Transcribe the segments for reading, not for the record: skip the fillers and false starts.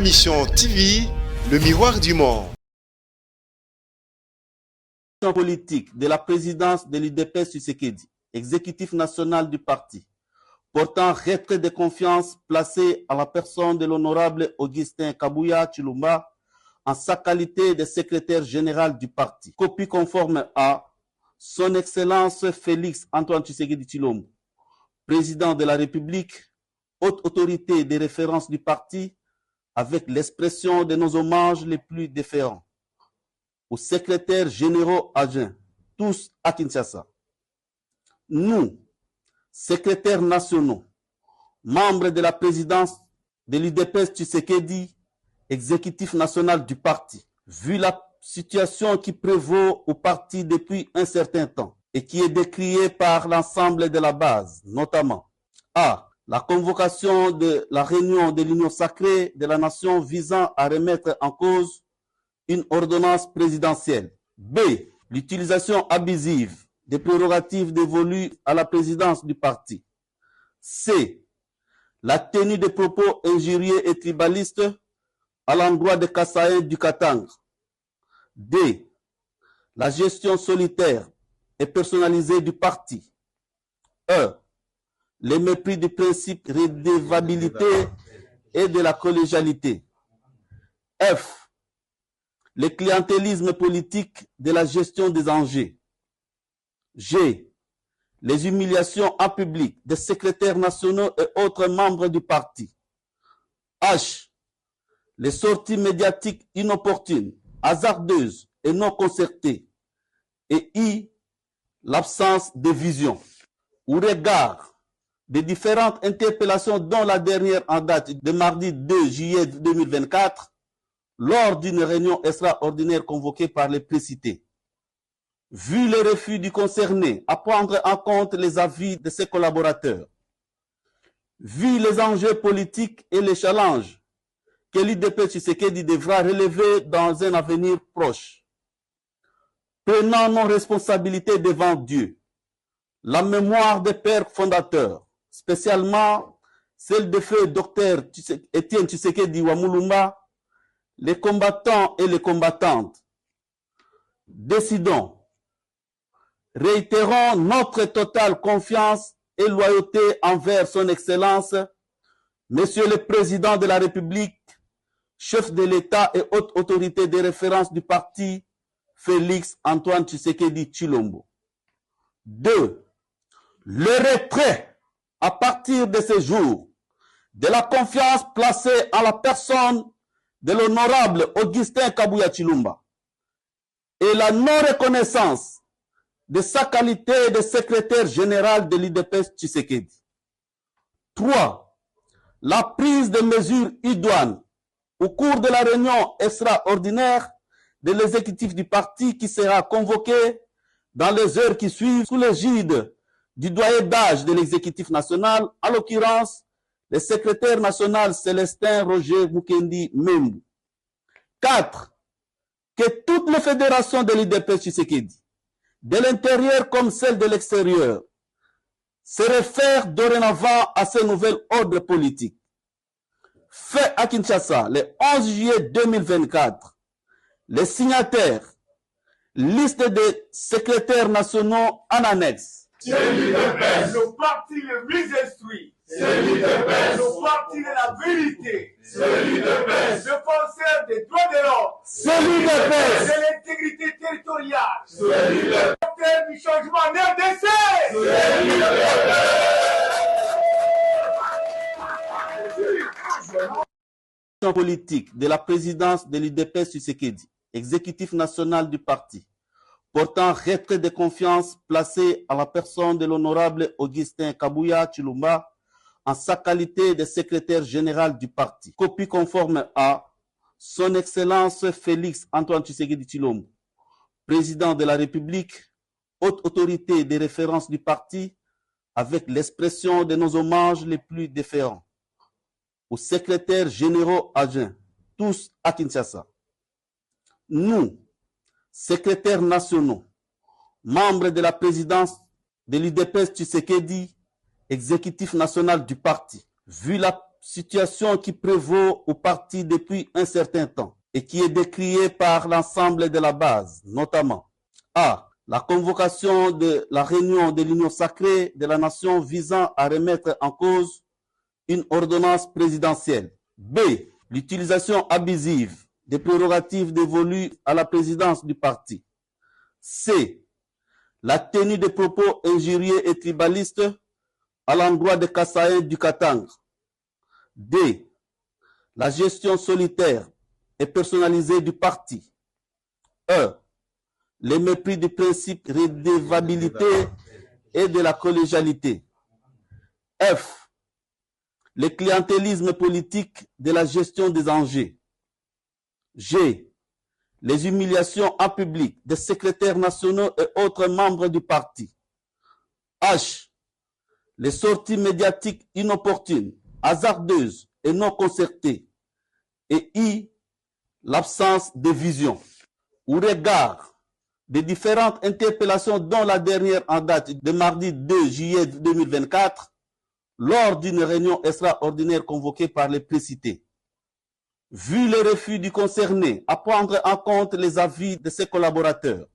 Mission TV, le miroir du monde. Politique de la présidence de l'UDPS Tshisekedi, exécutif national du parti, portant retrait de confiance placé à la personne de l'honorable Augustin Kabuya Tshilombo en sa qualité de secrétaire général du parti. Copie conforme à Son Excellence Félix Antoine Tshisekedi Tshilombo, président de la République, haute autorité de référence du parti, avec l'expression de nos hommages les plus déférents aux secrétaires généraux adjoints, tous à Kinshasa. Nous, secrétaires nationaux, membres de la présidence de l'UDPS Tshisekedi, exécutif national du parti, vu la situation qui prévaut au parti depuis un certain temps et qui est décriée par l'ensemble de la base, notamment A. La convocation de la réunion de l'Union sacrée de la nation visant à remettre en cause une ordonnance présidentielle. B. L'utilisation abusive des prérogatives dévolues à la présidence du parti. C. La tenue de propos injurieux et tribalistes à l'endroit des Kassaïens du Katanga. D. La gestion solitaire et personnalisée du parti. E. Le mépris du principe de redevabilité et de la collégialité. F. Le clientélisme politique de la gestion des enjeux. G. Les humiliations en public des secrétaires nationaux et autres membres du parti. H. Les sorties médiatiques inopportunes, hasardeuses et non concertées. Et I. L'absence de vision. Au regard des différentes interpellations, dont la dernière en date de mardi 2 juillet 2024, lors d'une réunion extraordinaire convoquée par les précités. Vu le refus du concerné à prendre en compte les avis de ses collaborateurs, vu les enjeux politiques et les challenges que l'UDPS Tshisekedi devra relever dans un avenir proche, prenant nos responsabilités devant Dieu, la mémoire des pères fondateurs, spécialement celle de feu Dr Étienne Tshisekedi Wamulumba, les combattants et les combattantes, décidons, réitérons notre totale confiance et loyauté envers son Excellence, Monsieur le Président de la République, chef de l'État et haute autorité de référence du parti, Félix Antoine Tshisekedi Tshilombo. 2. Le retrait à partir de ce jour de la confiance placée en la personne de l'honorable Augustin Kabuya Tshilombo et la non-reconnaissance de sa qualité de secrétaire général de l'UDPS Tshisekedi. 3. La prise de mesures idoines au cours de la réunion extraordinaire de l'exécutif du parti qui sera convoquée dans les heures qui suivent sous l'égide du doyen d'âge de l'exécutif national, en l'occurrence le secrétaire national Célestin Roger Mukendi Membu. 4. Que toutes les fédérations de l'UDPS Tshisekedi, de l'intérieur comme celles de l'extérieur, se réfèrent dorénavant à ce nouvel ordre politique. Fait à Kinshasa le 11 juillet 2024, les signataires, liste des secrétaires nationaux en annexe. C'est l'UDPS. Le parti le mieux instruit. C'est l'UDPS. Le parti de la vérité. C'est l'UDPS. Défenseur des droits de l'homme. C'est l'UDPS. De l'intégrité territoriale. C'est l'UDPS. Porteur du changement en RDC. C'est l'UDPS. Politique de la présidence de l'UDPS Tshisekedi, exécutif national du parti, portant retrait de confiance placé à la personne de l'honorable Augustin Kabuya Tshilombo en sa qualité de secrétaire général du parti. Copie conforme à Son Excellence Félix Antoine Tshisekedi Tshilombo, président de la République, haute autorité de référence du parti, avec l'expression de nos hommages les plus déférents aux secrétaires généraux adjoints, tous à Kinshasa. Nous, secrétaires nationaux, membres de la présidence de l'UDPS Tshisekedi, exécutif national du parti, vu la situation qui prévaut au parti depuis un certain temps et qui est décriée par l'ensemble de la base, notamment A. La convocation de la réunion de l'Union sacrée de la nation visant à remettre en cause une ordonnance présidentielle. B. L'utilisation abusive des prérogatives dévolues à la présidence du parti. C. La tenue de propos injurieux et tribalistes à l'endroit des Kassaïens du Katanga. D. La gestion solitaire et personnalisée du parti. E. Le mépris du principe de redevabilité et de la collégialité. F. Le clientélisme politique de la gestion des enjeux. G. Les humiliations en public des secrétaires nationaux et autres membres du parti. H. Les sorties médiatiques inopportunes, hasardeuses et non concertées. Et I. L'absence de vision. Au regard des différentes interpellations, dont la dernière en date de mardi 2 juillet 2024, lors d'une réunion extraordinaire convoquée par les précités. Vu le refus du concerné à prendre en compte les avis de ses collaborateurs,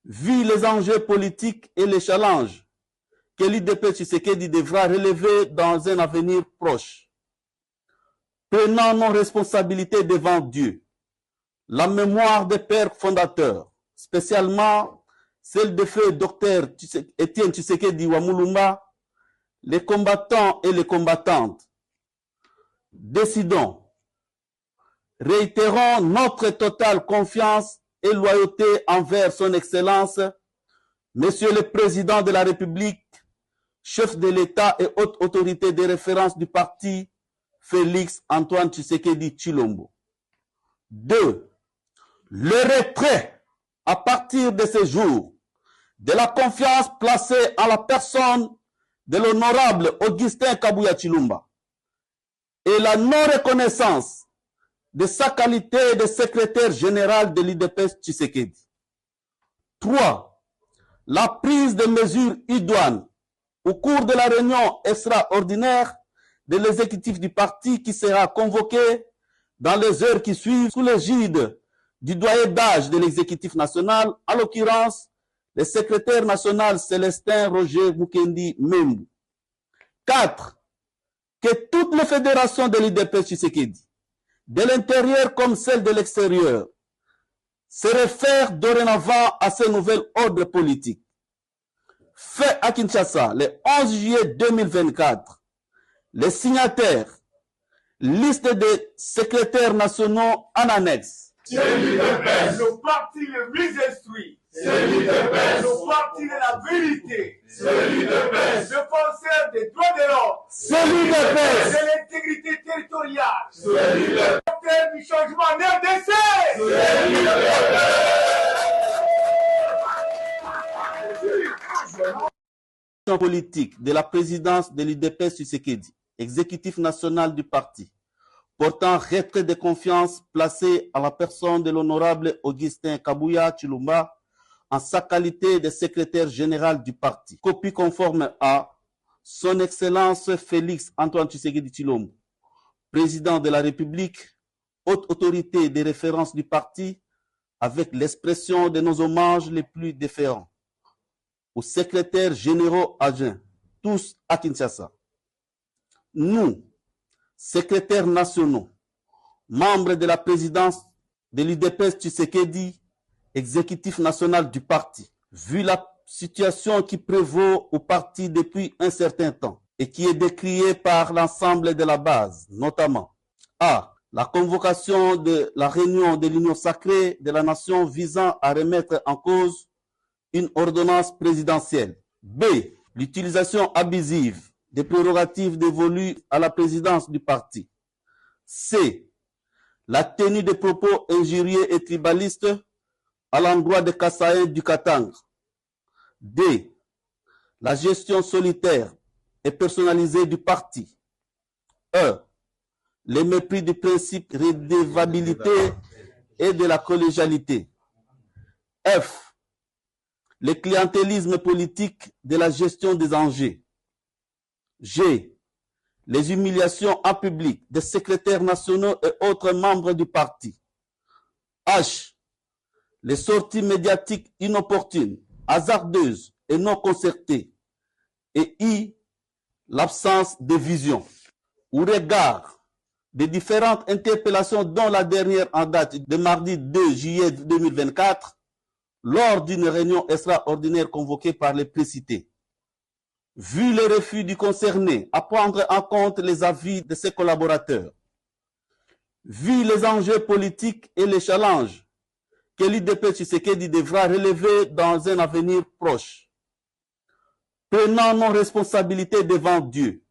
vu les enjeux politiques et les challenges que l'UDP Tshisekedi devra relever dans un avenir proche, prenant nos responsabilités devant Dieu, la mémoire des pères fondateurs, spécialement celle de feu Dr Étienne Tshisekedi Wamulumba, les combattants et les combattantes, décidons, réitérons notre totale confiance et loyauté envers son Excellence, Monsieur le Président de la République, chef de l'État et haute autorité de référence du parti, Félix Antoine Tshisekedi Tshilombo. 2. Le retrait à partir de ce jour de la confiance placée en la personne de l'honorable Augustin Kabuya Tshilombo et la non-reconnaissance de sa qualité de secrétaire général de l'UDPS Tshisekedi. 3. La prise de mesures idoines au cours de la réunion extraordinaire de l'exécutif du parti qui sera convoqué dans les heures qui suivent sous l'égide du doyen d'âge de l'exécutif national, en l'occurrence le secrétaire national Célestin Roger Mukendi Membu. 4. Que toutes les fédérations de l'UDPS Tshisekedi, de l'intérieur comme celle de l'extérieur, se réfèrent dorénavant à ce nouvel ordre politique. Fait à Kinshasa le 11 juillet 2024, les signataires, liste des secrétaires nationaux en annexe. C'est l'UDPS. Le parti le mieux instruit. C'est l'UDPS. Le parti de la vérité. C'est l'UDPS. Le penseur des droits de l'homme. C'est l'UDPS. De l'intégrité territoriale. C'est l'UDPS. Le du changement en RDC. C'est l'UDPS. Politique de la présidence de l'UDPS Tshisekedi, exécutif national du parti, portant retrait de confiance placé à la personne de l'honorable Augustin Kabuya Tshilombo en sa qualité de secrétaire général du parti. Copie conforme à Son Excellence Félix Antoine Tshisekedi Tshilombo, président de la République, haute autorité de référence du parti, avec l'expression de nos hommages les plus déférents aux secrétaires généraux adjoints, tous à Kinshasa. Nous, secrétaires nationaux, membres de la présidence de l'UDPS Tshisekedi, exécutif national du parti, vu la situation qui prévaut au parti depuis un certain temps et qui est décriée par l'ensemble de la base, notamment A. La convocation de la réunion de l'Union sacrée de la nation visant à remettre en cause une ordonnance présidentielle. B. L'utilisation abusive des prérogatives dévolues à la présidence du parti. C. La tenue de propos injurieux et tribalistes à l'endroit des Kassaïens du Katanga. D. La gestion solitaire et personnalisée du parti. E. Le mépris du principe de redevabilité et de la collégialité. F. Le clientélisme politique de la gestion des enjeux. G. les humiliations en public des secrétaires nationaux et autres membres du parti. H. Les sorties médiatiques inopportunes, hasardeuses et non concertées. Et I. L'absence de vision. Au regard des différentes interpellations, dont la dernière en date de mardi 2 juillet 2024, lors d'une réunion extraordinaire convoquée par les précités. Vu le refus du concerné à prendre en compte les avis de ses collaborateurs, vu les enjeux politiques et les challenges que l'UDP Tshisekedi devra relever dans un avenir proche, prenant nos responsabilités devant Dieu,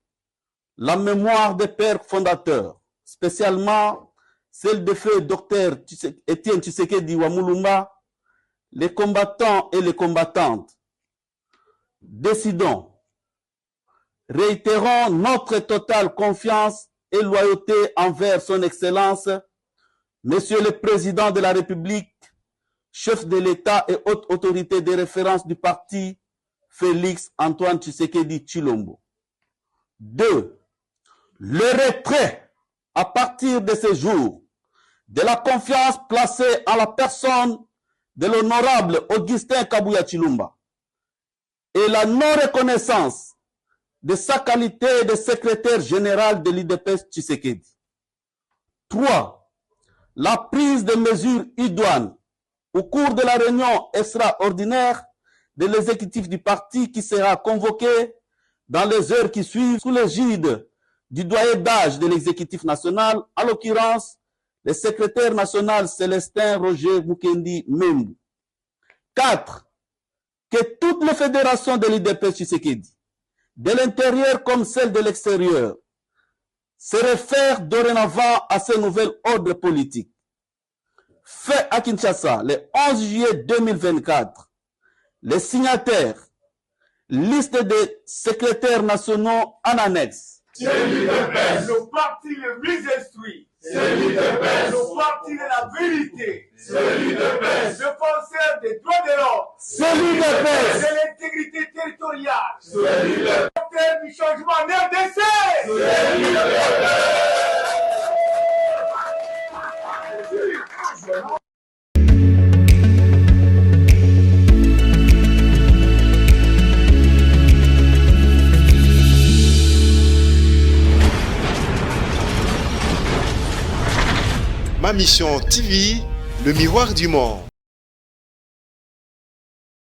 la mémoire des pères fondateurs, spécialement celle de feu Dr Étienne Tshisekedi Wamulumba, les combattants et les combattantes, décidons, réitérons notre totale confiance et loyauté envers son Excellence, Monsieur le Président de la République, chef de l'État et haute autorité de référence du parti, Félix Antoine Tshisekedi Tshilombo. 2. Le retrait, à partir de ce jour, de la confiance placée en la personne de l'honorable Augustin Kabuya Tshilombo et la non-reconnaissance de sa qualité de secrétaire général de l'UDPS Tshisekedi. 3. La prise de mesures idoines au cours de la réunion extraordinaire de l'exécutif du parti qui sera convoqué dans les heures qui suivent sous l'égide du doyen d'âge de l'exécutif national, en l'occurrence le secrétaire national Célestin Roger Mukendi Membu. 4. Que toutes les fédérations de l'UDPS Tshisekedi, de l'intérieur comme celle de l'extérieur, se réfèrent dorénavant à ce nouvel ordre politique. Fait à Kinshasa le 11 juillet 2024, les signataires, liste des secrétaires nationaux en annexe. C'est l'UDPS. Le parti le mieux instruit. C'est l'UDPS. Le parti de la vérité. C'est l'UDPS. Le penseur des droits de l'homme. C'est l'UDPS. De l'intégrité territoriale. C'est l'UDPS. Le du changement en RDC. C'est l'UDPS. Ma Mission TV, le miroir du monde.